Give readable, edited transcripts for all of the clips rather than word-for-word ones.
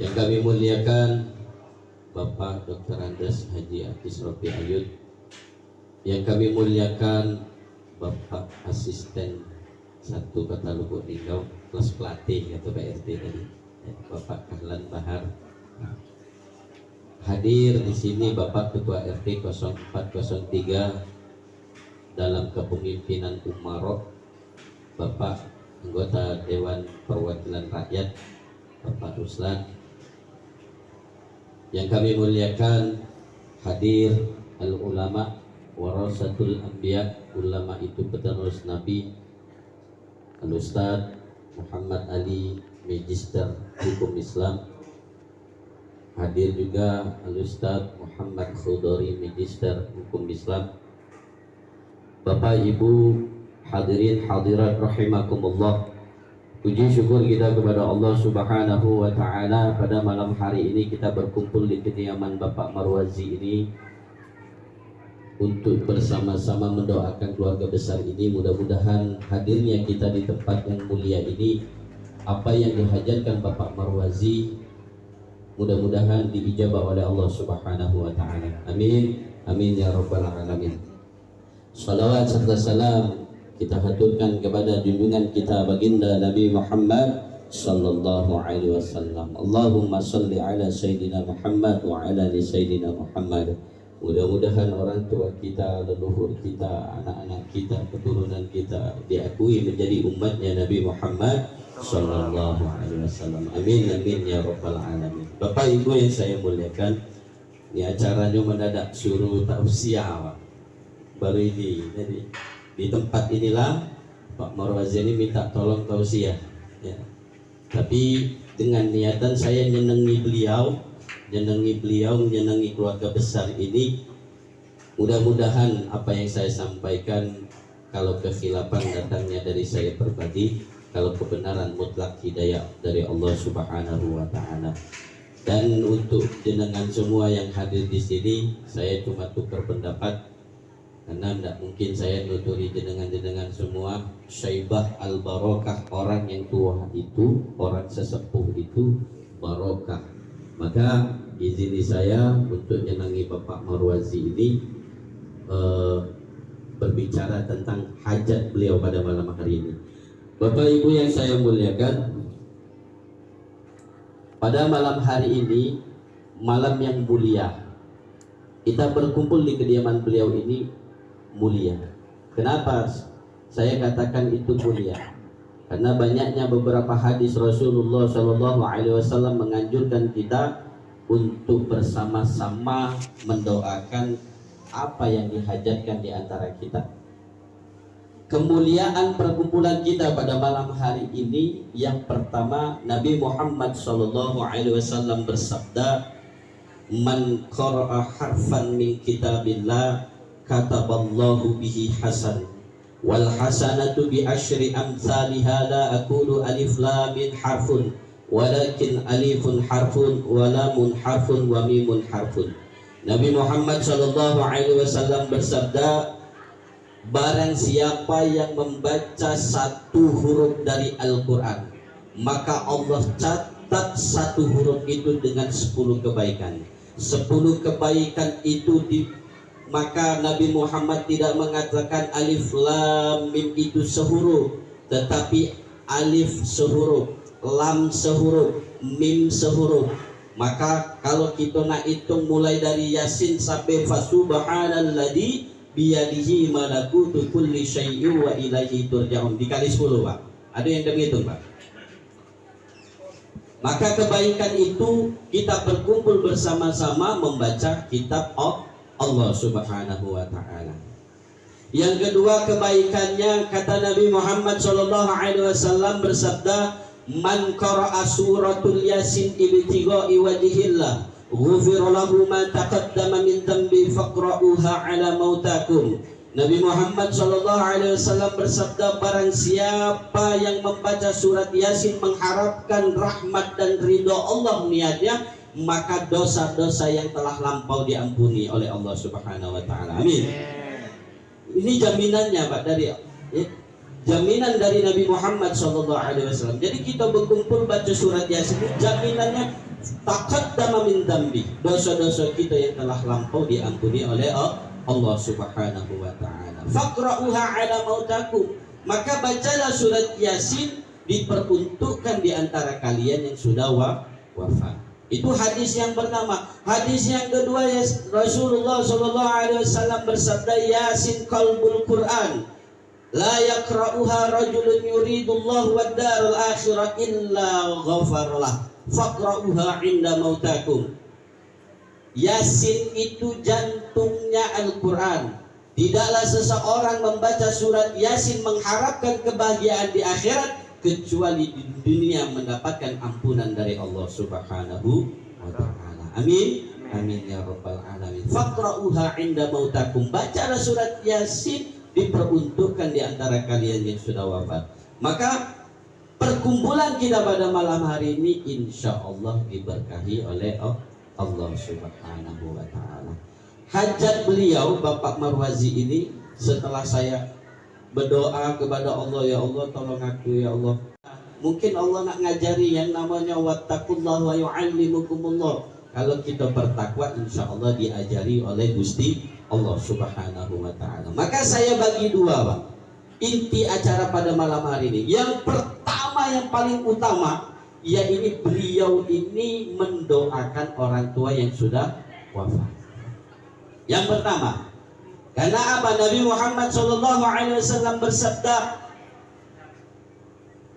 Yang kami muliakan Bapak Dr. Andes Haji Atis Rofi Ayud, yang kami muliakan Bapak Asisten 1 Kota Lubuk Linggau plus pelatih atau PRT tadi, Bapak Kahlan Bahar. Hadir di sini Bapak Ketua RT 0403 dalam kepemimpinan Umarok, Bapak Anggota Dewan Perwakilan Rakyat Bapak Ruslan. Yang kami muliakan hadir al-ulama warasatul anbiya, ulama itu penerus Nabi, Al-Ustaz Muhammad Ali, Magister Hukum Islam. Hadir juga Al-Ustaz Muhammad Khudori, Magister Hukum Islam. Bapak Ibu hadirin hadirat rahimakumullah, puji syukur kita kepada Allah Subhanahu wa Ta'ala. Pada malam hari ini kita berkumpul di kediaman Bapak Marwazi ini untuk bersama-sama mendoakan keluarga besar ini. Mudah-mudahan hadirnya kita di tempat yang mulia ini, apa yang dihajatkan Bapak Marwazi mudah-mudahan diijabah oleh Allah Subhanahu wa Ta'ala. Amin, amin ya rabbal alamin. Salawat serta salam kita haturkan kepada junjungan kita baginda Nabi Muhammad sallallahu alaihi wasallam. Allahumma salli ala sayyidina Muhammad wa ala ali sayyidina Muhammad. Mudah-mudahan orang tua kita, leluhur kita, anak-anak kita, keturunan kita diakui menjadi umatnya Nabi Muhammad sallallahu alaihi wasallam. Amin amin ya rabbal alamin. Bapak Ibu yang saya muliakan, ini acaranya mendadak suruh tausiah baru ini. Jadi di tempat inilah Pak Marwazi ini minta tolong tausiah ya. Tapi dengan niatan saya nyenengi beliau, menyenangi keluarga besar ini. Mudah-mudahan apa yang saya sampaikan, kalau kekhilafan datangnya dari saya pribadi, kalau kebenaran mutlak hidayah dari Allah Subhanahu wa Ta'ala. Dan untuk jenengan semua yang hadir di sini, saya cuma tukar pendapat karena tidak mungkin saya nuturi jenengan semua. Syaibah al-barokah, orang yang tua itu, orang sesepuh itu barokah. Maka izini saya untuk nyenangi Bapak Marwazi ini berbicara tentang hajat beliau pada malam hari ini. Bapak Ibu yang saya muliakan, pada malam hari ini, malam yang mulia, kita berkumpul di kediaman beliau ini mulia. Kenapa saya katakan itu mulia? Karena banyaknya beberapa hadis Rasulullah Shallallahu Alaihi Wasallam menganjurkan kita untuk bersama-sama mendoakan apa yang dihajatkan di antara kita. Kemuliaan perkumpulan kita pada malam hari ini, yang pertama, Nabi Muhammad Shallallahu Alaihi Wasallam bersabda, "Man qara'a harfan min kitabillah kataballahu bihi hasan wal hasanatu bi asyri amsalha la aqulu alif lam min harfun walakin alifun harfun wa lamun harfun wa mimun harfun." Nabi Muhammad sallallahu alaihi wasallam bersabda, barang siapa yang membaca satu huruf dari Al-Quran, maka Allah catat satu huruf itu dengan 10 kebaikan. 10 kebaikan itu maka Nabi Muhammad tidak mengatakan alif lam mim itu sehuruf, tetapi alif sehuruf, lam sehuruf, mim sehuruf. Maka kalau kita nak hitung mulai dari Yasin sampai fasubhanalladzi biyadihi malakutu kulli syai'in wa ilaihi turja'un, dikali 10 Pak. Ada yang menghitung Pak? Maka kebaikan itu kita berkumpul bersama-sama membaca kitab Allah Subhanahu wa Ta'ala. Yang kedua kebaikannya, kata Nabi Muhammad sallallahu alaihi wasallam bersabda, man qara'a suratul yasin ibtigha'i wajhillah ghufira lahu ma taqaddama min dhanbi faqra'uha ala mautakum. Nabi Muhammad sallallahu alaihi wasallam bersabda, barang siapa yang membaca surat Yasin mengharapkan rahmat dan ridha Allah niatnya, maka dosa-dosa yang telah lampau diampuni oleh Allah Subhanahu wa Ta'ala. Amin. Ini jaminannya Pak dari jaminan dari Nabi Muhammad SAW. Jadi kita berkumpul baca surat Yasin, jaminannya taqaddama min dambi, dosa-dosa kita yang telah lampau diampuni oleh Allah Subhanahu wa taala. Faqra'uha 'ala mautakum, maka bacalah surat Yasin, diperuntukkan di antara kalian yang sudah wafat. Itu hadis yang pertama. Hadis yang kedua, Rasulullah SAW bersabda, Yasin qalbul Quran, la yaqra'uha rajulun yuridullahu wad-darul akhirah illa ghafarlah, faqra'uha 'inda mautakum. Yasin itu jantungnya Al-Quran. Tidaklah seseorang membaca surat Yasin mengharapkan kebahagiaan di akhirat kecuali di dunia mendapatkan ampunan dari Allah Subhanahu wa taala. Amin. Amin ya rabbal alamin. Faqra'uha 'inda mautakum. Bacalah surat Yasin, diperuntukkan di antara kalian yang sudah wafat. Maka perkumpulan kita pada malam hari ini insya Allah diberkahi oleh Allah Subhanahu wa taala. Hajat beliau Bapak Marwazi ini, setelah saya berdoa kepada Allah, ya Allah tolong aku ya Allah. Mungkin Allah nak ngajari yang namanya wattaqullah wa yu'allimukumullah. Kalau kita bertakwa insya Allah diajari oleh Gusti Allah Subhanahu wa taala. Maka saya bagi dua, Pak, inti acara pada malam hari ini. Yang pertama, yang paling utama, yaitu beliau ini mendoakan orang tua yang sudah wafat. Yang pertama, karena apa? Nabi Muhammad SAW bersabda,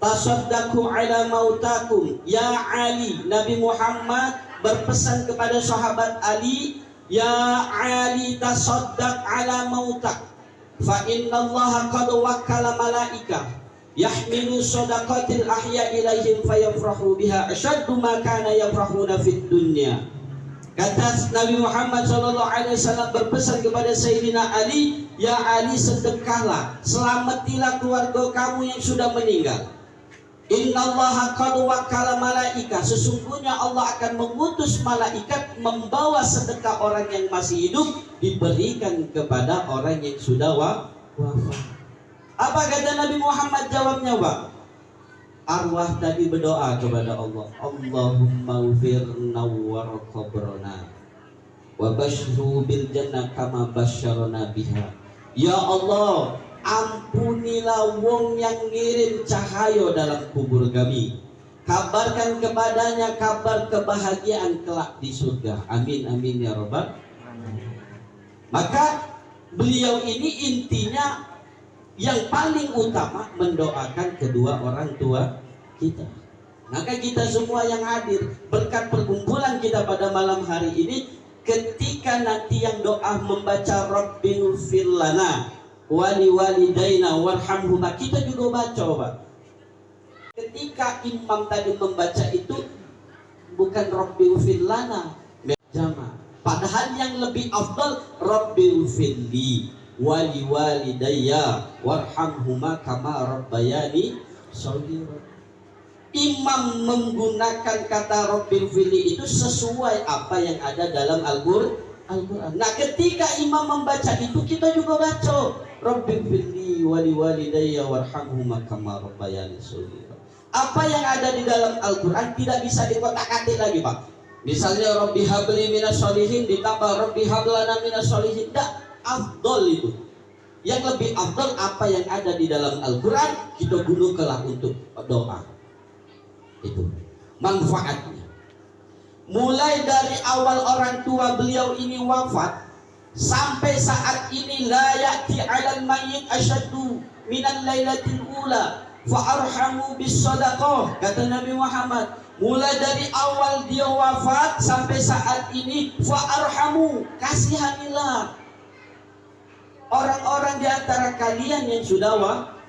tasaddaqu ala mautakum ya Ali. Nabi Muhammad berpesan kepada sahabat Ali, ya Ali tasaddaq ala mautak, fa inna Allah qad wakkala malaika yahmilu sadaqatil ahya ilaihim fayafrahu biha ashaddu ma kana yafrahuna fid dunya. Kata Nabi Muhammad SAW berpesan kepada Sayyidina Ali, ya Ali sedekahlah, selamatilah keluarga kamu yang sudah meninggal. Innallaha qad wakkala malaika, sesungguhnya Allah akan mengutus malaikat membawa sedekah orang yang masih hidup diberikan kepada orang yang sudah wafat. Apa kata Nabi Muhammad jawabnya, Pak? Arwah tadi berdoa kepada Allah, Allahumma ufirna war qabrana wa bashru bil jannah kama basyarna biha. Ya Allah, ampunilah wong yang ngirim cahaya dalam kubur kami, kabarkan kepadanya kabar kebahagiaan kelak di surga. Amin amin ya rabbal alamin. Maka beliau ini intinya yang paling utama mendoakan kedua orang tua kita. Maka kita semua yang hadir berkat perkumpulan kita pada malam hari ini, ketika nanti yang doa membaca Rabbighfir lana wali walidaina warhamhuma, kita juga baca, Pak. Ketika imam tadi membaca itu bukan Rabbighfir lana jama', padahal yang lebih afdal Rabbighfir li wali walidayya warhamhuma kama rabbayani shaghira. Imam menggunakan kata Rabbighfirli itu sesuai apa yang ada dalam Al-Quran. Nah, ketika imam membaca itu, kita juga baca Rabbighfirli wali walidayya warhamhuma kama rabbayani shaghira. Apa yang ada di dalam Al-Quran tidak bisa dikotak-katik lagi, Pak. Misalnya Rabbi habli minas sholihin ditambah Rabbi hablana minas sholihin, tidak afdol itu. Yang lebih afdol apa yang ada di dalam Al-Quran kita gunakanlah untuk doa. Itu manfaatnya. Mulai dari awal orang tua beliau ini wafat sampai saat ini, la ya'ti 'alal mayyit asyaddu minal lailatil ula fa arhamu bis sadaqah, kata Nabi Muhammad. Mulai dari awal dia wafat sampai saat ini, fa arhamu, kasihanilah orang-orang di antara kalian yang sudah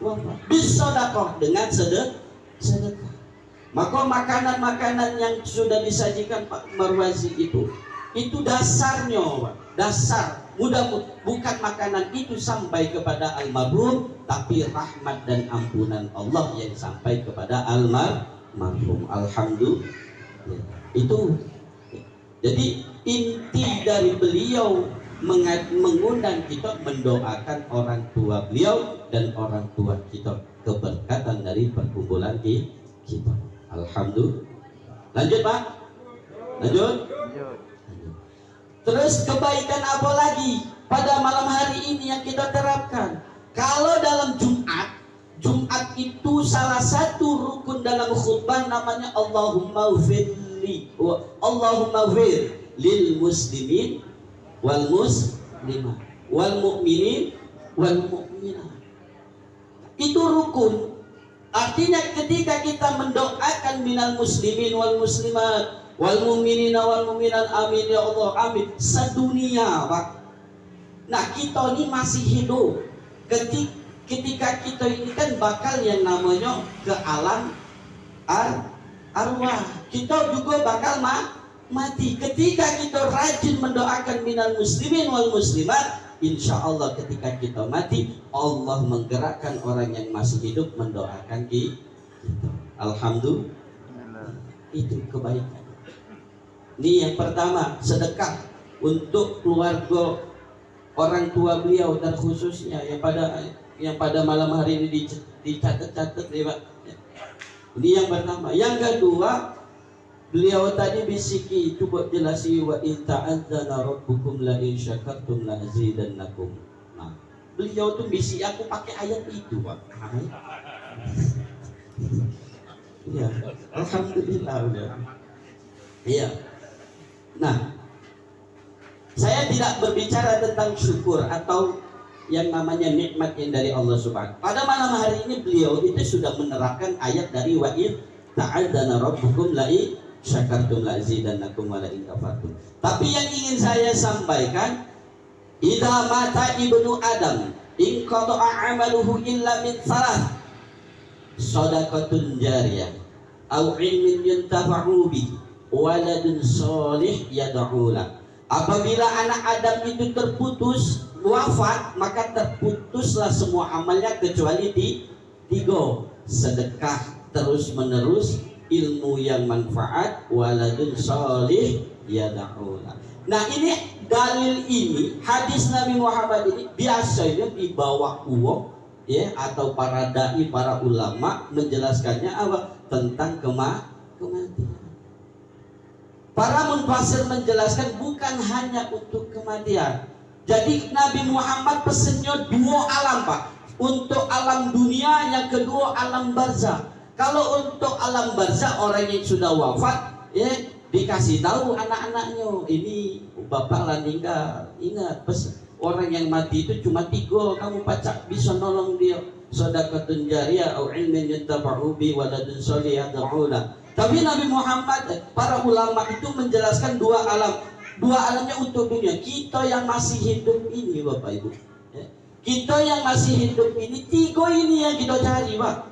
wafat bisedekah, dengan sedekah. Maka makanan-makanan yang sudah disajikan Pak Marwazi itu dasarnya, Pak. Dasar mudah, bukan makanan itu sampai kepada almarhum, tapi rahmat dan ampunan Allah yang sampai kepada almarhum. Alhamdulillah. Itu jadi inti dari beliau mengundang kita mendoakan orang tua beliau dan orang tua kita, keberkatan dari perkumpulan kita. Alhamdulillah. Lanjut Pak. Lanjut. Terus kebaikan apa lagi pada malam hari ini yang kita terapkan? Kalau dalam Jumat itu salah satu rukun dalam khutbah namanya Allahumma ghfir lil muslimin wal muslimat wal mu'minin wal mu'minat. Itu rukun. Artinya ketika kita mendoakan minal muslimin wal muslimat wal mu'minina wal mu'minat, amin ya Allah, amin, sedunia Pak. Nah kita ini masih hidup. Ketika kita ini kan bakal yang namanya ke alam arwah, kita juga bakal mati. Ketika kita rajin mendoakan minal muslimin wal muslimat, insya Allah ketika kita mati, Allah menggerakkan orang yang masih hidup mendoakan kita. Alhamdulillah. Itu kebaikan. Ini yang pertama, sedekah untuk keluarga orang tua beliau, dan khususnya yang pada malam hari ini dicatat-catat ya Pak. Ini yang pertama. Yang kedua, beliau tadi bisiki, coba jelasi, wa in ta'adzana rabbukum la in syakartum la azidannakum. Nah, beliau tuh bisik aku pakai ayat itu Pak. Ya, alhamdulillah udah. Iya. Nah, saya tidak berbicara tentang syukur atau yang namanya nikmat yang dari Allah Subhanahu. Pada malam hari ini beliau itu sudah menerapkan ayat dari wa in ta'adzana rabbukum la in syakartum la azidannakum wa la in kafartum. Tapi yang ingin saya sampaikan, idza mata ibnu adam in qata'a amaluhu illa min salah, shadaqatun jariyah au ilmin yuntafa'u bihi waladun sholih yad'u lahu. Apabila anak Adam itu terputus, wafat, maka terputuslah semua amalnya kecuali tiga: sedekah terus menerus, ilmu yang manfaat, waladun sholih yad'u lahu. Nah ini dalil ini, hadis Nabi Muhammad ini biasanya dibawa uang ya, atau para dai, para ulama menjelaskannya apa? Tentang kematian. Para munfasir menjelaskan bukan hanya untuk kematian. Jadi Nabi Muhammad pesennya dua alam Pak. Untuk alam dunia, yang kedua alam barzah. Kalau untuk alam barzah, orang yang sudah wafat ya dikasih tahu anak-anaknya, ini bapak lah meninggal. Ingat, orang yang mati itu cuma tiga, kamu pacak bisa nolong dia. Shadaqatun jariyah au ilmin yuntafa'u bihi waladun sholih yad'u lahu. Tapi Nabi Muhammad, para ulama itu menjelaskan dua alam. Dua alamnya untuk dunia. Kita yang masih hidup ini Bapak Ibu ya. Kita yang masih hidup ini, tiga ini yang kita cari Pak.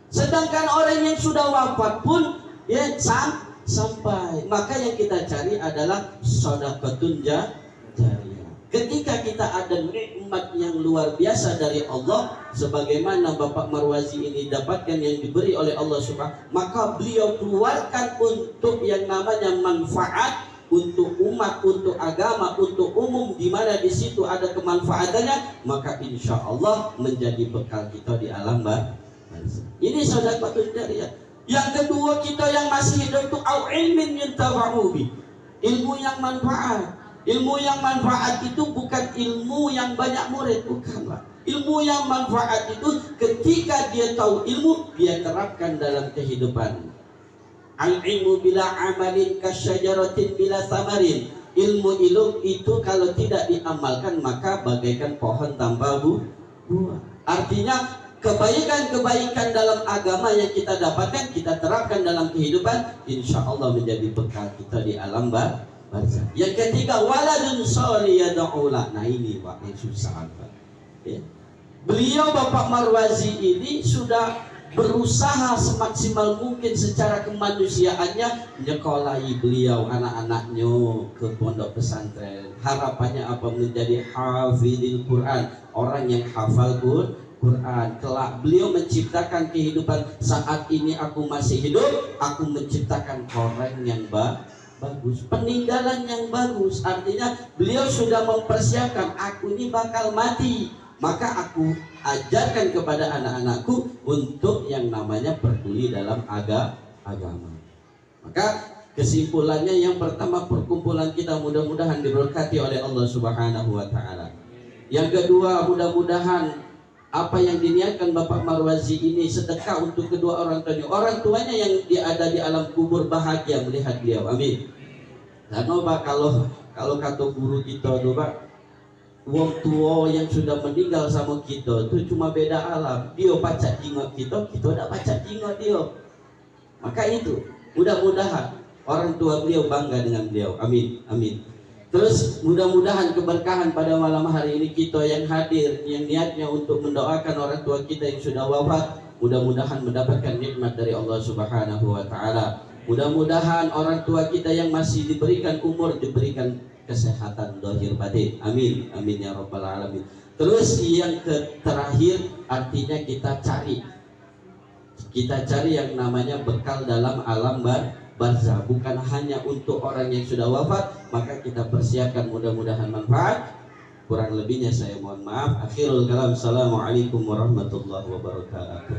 Sedangkan orang yang sudah wafat pun ya sampai. Maka yang kita cari adalah shadaqatun jariyah. Ketika kita ada nikmat yang luar biasa dari Allah, sebagaimana Bapak Marwazi ini dapatkan yang diberi oleh Allah Subhanahu, maka beliau keluarkan untuk yang namanya manfaat untuk umat, untuk agama, untuk umum, di mana di situ ada kemanfaatannya, maka insya Allah menjadi bekal kita di alam barzah. Ini shadaqatun jariyah. Yang kedua, kita yang masih hidup itu au ilmin yuntafa'u bihi, ilmu yang manfaat. Ilmu yang manfaat itu bukan ilmu yang banyak murid, bukan Pak. Ilmu yang manfaat itu ketika dia tahu ilmu, dia terapkan dalam kehidupan. Al-ilmu bila amalin kasyajaratin bila samarin. Ilmu itu kalau tidak diamalkan maka bagaikan pohon tanpa buah. Artinya kebaikan-kebaikan dalam agama yang kita dapatkan, kita terapkan dalam kehidupan, insya Allah menjadi bekal kita di alam barzah. Yang ketiga, waladun sholih yad'u lahu. Nah ini Pak yang susah Pak ya. Beliau Bapak Marwazi ini sudah berusaha semaksimal mungkin secara kemanusiaannya menyekolahi beliau anak-anaknya ke pondok pesantren. Harapannya apa? Menjadi hafidil Quran, orang yang hafal Quran. Kelak beliau menciptakan kehidupan. Saat ini aku masih hidup, aku menciptakan orang yang bagus, peninggalan yang bagus. Artinya beliau sudah mempersiapkan, aku ini bakal mati, maka aku ajarkan kepada anak-anakku untuk yang namanya peduli dalam agama. Maka kesimpulannya yang pertama, perkumpulan kita mudah-mudahan diberkati oleh Allah Subhanahu wa taala. Yang kedua, mudah-mudahan apa yang diniatkan Bapak Marwazi ini sedekah untuk kedua orang tuanya. Orang tuanya yang ada di alam kubur bahagia melihat beliau. Amin. Karena Pak, kalau kata guru kita tuh Pak, wong tua yang sudah meninggal sama kita itu cuma beda alam. Dia pacak jingok kita tidak pacak jingok dia. Maka itu mudah-mudahan orang tua beliau bangga dengan beliau. Amin. Amin. Terus mudah-mudahan keberkahan pada malam hari ini kita yang hadir, yang niatnya untuk mendoakan orang tua kita yang sudah wafat, mudah-mudahan mendapatkan nikmat dari Allah Subhanahu wa taala. Mudah-mudahan orang tua kita yang masih diberikan umur diberikan kesehatan zahir batin. Amin. Amin ya rabbal alamin. Terus yang terakhir, artinya kita cari yang namanya bekal dalam alam barzah, bukan hanya untuk orang yang sudah wafat, maka kita persiapkan, mudah-mudahan manfaat. Kurang lebihnya saya mohon maaf. Akhirul kalam, assalamualaikum warahmatullahi wabarakatuh.